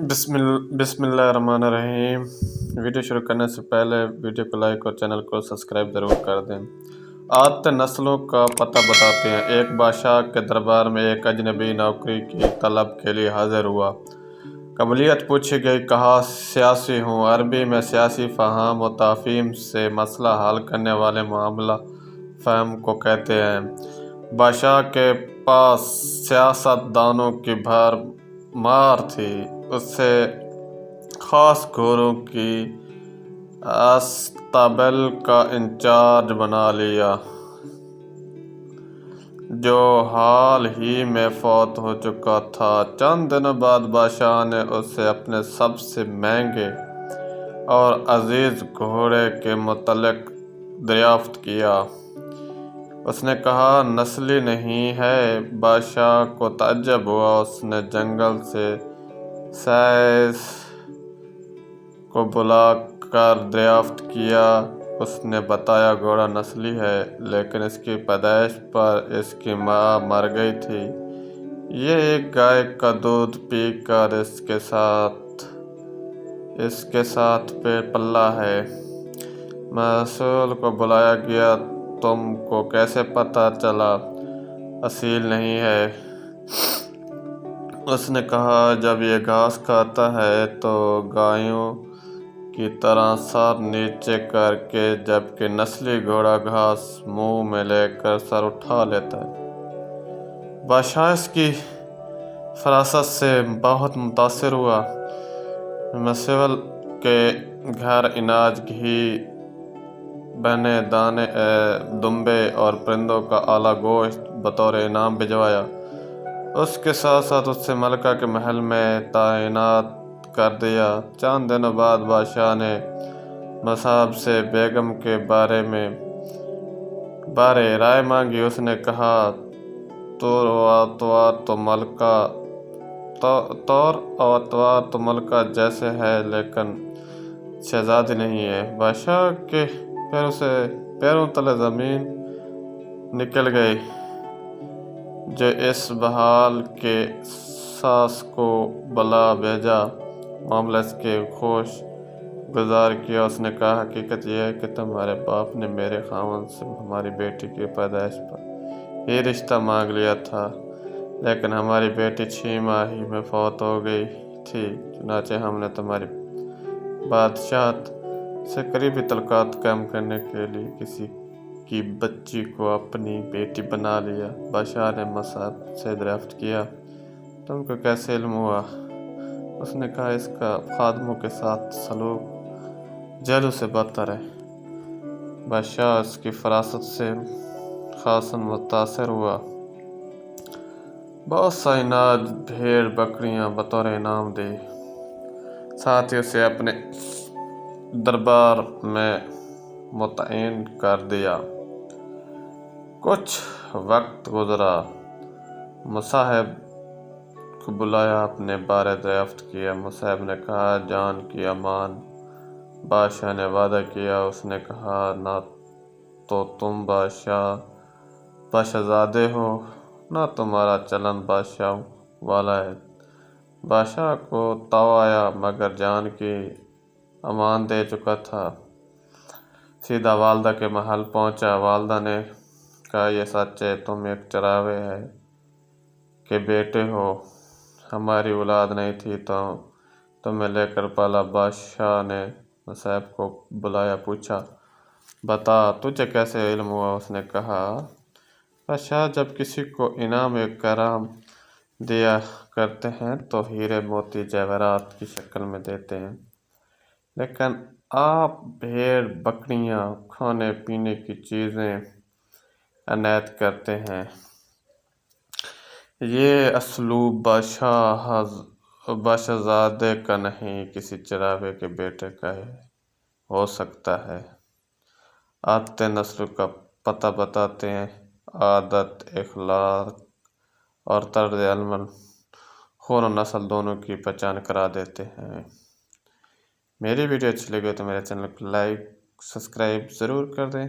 بسم اللہ الرحمن الرحیم۔ ویڈیو شروع کرنے سے پہلے ویڈیو کو لائک اور چینل کو سبسکرائب ضرور کر دیں۔ عادت نسلوں کا پتہ بتاتے ہیں۔ ایک بادشاہ کے دربار میں ایک اجنبی نوکری کی طلب کے لیے حاضر ہوا۔ قبیلیت پوچھی گئی، کہا سیاسی ہوں۔ عربی میں سیاسی فہم و تفہیم سے مسئلہ حل کرنے والے معاملہ فہم کو کہتے ہیں۔ بادشاہ کے پاس سیاست دانوں کی بھرمار تھی۔ اسے خاص گھوڑوں کی اسطبل کا انچارج بنا لیا، جو حال ہی میں فوت ہو چکا تھا۔ چند دنوں بعد بادشاہ نے اسے اپنے سب سے مہنگے اور عزیز گھوڑے کے متعلق دریافت کیا۔ اس نے کہا، نسلی نہیں ہے۔ بادشاہ کو تعجب ہوا۔ اس نے جنگل سے سائس کو بلا کر دریافت کیا۔ اس نے بتایا، گھوڑا نسلی ہے، لیکن اس کی پیدائش پر اس کی ماں مر گئی تھی۔ یہ ایک گائے کا دودھ پی کر اس کے ساتھ پلا ہے۔ محصول کو بلایا گیا، تم کو کیسے پتہ چلا اصیل نہیں ہے؟ اس نے کہا، جب یہ گھاس کھاتا ہے تو گایوں کی طرح سر نیچے کر کے، جبکہ نسلی گھوڑا گھاس منہ میں لے کر سر اٹھا لیتا ہے۔ بادشاہ اس کی فراست سے بہت متاثر ہوا۔ محصول کے گھر اناج، گھی، بھنے دانے، دمبے اور پرندوں کا اعلیٰ گوشت بطور انعام بھجوایا۔ اس کے ساتھ ساتھ اسے ملکہ کے محل میں تعینات کر دیا۔ چند دنوں بعد بادشاہ نے مصعب سے بیگم کے بارے رائے مانگی۔ اس نے کہا، طور و اطوار تو ملکہ جیسے ہے، لیکن شہزادی نہیں ہے۔ بادشاہ کے پیروں تلے زمین نکل گئی، جو اس بحال کے ساس کو بلا بھیجا۔ معاملہ اس کے خوش گزار کیا۔ اس نے کہا، حقیقت یہ ہے کہ تمہارے باپ نے میرے خاوند سے ہماری بیٹی کی پیدائش پر ہی رشتہ مانگ لیا تھا، لیکن ہماری بیٹی 6 ماہ ہی میں فوت ہو گئی تھی۔ چنانچہ ہم نے تمہاری بادشاہت سے قریبی تعلقات قائم کرنے کے لیے کسی کی بچی کو اپنی بیٹی بنا لیا۔ بادشاہ نے مصعب سے دریافت کیا، تم کو کیسے علم ہوا؟ اس نے کہا، اس کا خادموں کے ساتھ سلوک جہلوں سے بدتر ہے۔ بادشاہ اس کی فراست سے خاصاً متاثر ہوا۔ بہت سا اناج، بھیڑ بکریاں بطور انعام دی۔ ساتھ ہی اسے اپنے دربار میں متعین کر دیا۔ کچھ وقت گزرا۔ مصعب کو بلایا، اپنے بارے دریافت کیا۔ مصعب نے کہا، جان کی امان۔ بادشاہ نے وعدہ کیا۔ اس نے کہا، نہ تو تم بادشاہ زادے ہو، نہ تمہارا چلن بادشاہوں والا ہے۔ بادشاہ کو تاؤ آیا، مگر جان کی امان دے چکا تھا۔ سیدھا والدہ کے محل پہنچا۔ والدہ نے کہا، یہ سچ ہے، تم ایک چراوے کے بیٹے ہو، ہماری اولاد نہیں تھی تو تمہیں لے کر پالا۔ بادشاہ نے مصعب کو بلایا، پوچھا، بتا، تجھے کیسے علم ہوا؟ اس نے کہا، بادشاہ جب کسی کو انعام کرام دیا کرتے ہیں تو ہیرے موتی جواہرات کی شکل میں دیتے ہیں، لیکن آپ بھیڑ بکریاں، کھانے پینے کی چیزیں عنایت کرتے ہیں۔ یہ اسلوب بادشاہ زادے کا نہیں، کسی چراوے کے بیٹے کا ہو سکتا ہے۔ عادت نسلوں کا پتہ بتاتے ہیں۔ عادت، اخلاق اور طرز عمل خون و نسل دونوں کی پہچان کرا دیتے ہیں۔ میری ویڈیو اچھی لگے تو میرے چینل کو لائک، سبسکرائب ضرور کر دیں۔